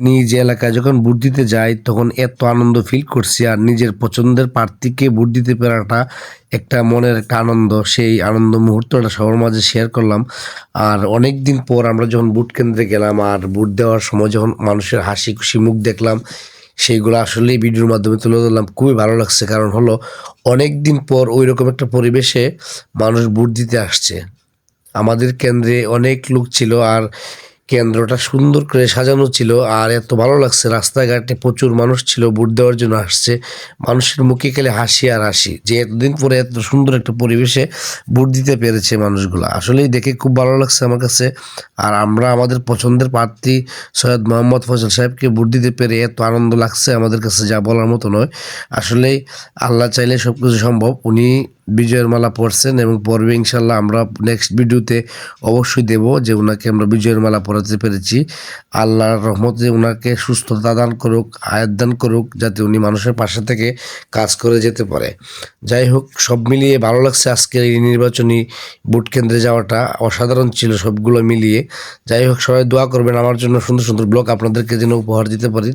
নিজ এলাকায় যখন ভোট দিতে যাই তখন এত আনন্দ ফিল করছি, আর নিজের পছন্দের প্রার্থীকে ভোট দিতে পারাটা একটা মনের একটা আনন্দ। সেই আনন্দ মুহূর্তটা সবার মাঝে শেয়ার করলাম। আর অনেক দিন পর আমরা যখন ভোট কেন্দ্রে গেলাম আর ভোট দেওয়ার সময় যখন মানুষের হাসি খুশি মুখ দেখলাম, সেইগুলো আসলেই ভিডিওর মাধ্যমে তুলে ধরলাম। খুবই ভালো লাগছে, কারণ হলো অনেক দিন পর ওই রকম একটা পরিবেশে মানুষ ভোট দিতে আসছে। আমাদের কেন্দ্রে অনেক লোক ছিল, আর কেন্দ্রটা সুন্দর করে সাজানো ছিল, আর এত ভালো লাগছে। রাস্তাঘাটে প্রচুর মানুষ ছিল, ভোট দেওয়ার জন্য আসছে। মানুষের মুখে খেলে হাসি আর হাসি, যে এতদিন পরে এত সুন্দর একটা পরিবেশে ভোট দিতে পেরেছে মানুষগুলো। আসলেই দেখে খুব ভালো লাগছে আমার কাছে। আর আমরা আমাদের পছন্দের প্রার্থী সৈয়দ মোহাম্মদ ফজল সাহেবকে ভোট দিতে পেরে এত আনন্দ লাগছে আমাদের কাছে, যা বলার মতো নয়। আসলেই আল্লাহ চাইলে সব কিছু সম্ভব। উনি বিজয়ের মালা পরছেন এবং পরবে ইনশাল্লাহ। আমরা নেক্সট ভিডিওতে অবশ্যই দেব যে ওনাকে আমরা বিজয়ের মালা পরাতে পেরেছি। আল্লাহর রহমতে ওনাকে সুস্থতা দান করুক, আয়াত দান করুক, যাতে উনি মানুষের পাশে থেকে কাজ করে যেতে পারে। যাই হোক, সব মিলিয়ে ভালো লাগছে আজকের এই নির্বাচনী ভোট কেন্দ্রে যাওয়াটা। অসাধারণ ছিল সবগুলো মিলিয়ে। যাই হোক, সবাই দোয়া করবেন আমার জন্য, সুন্দর সুন্দর ব্লগ আপনাদেরকে যেন উপহার দিতে পারি।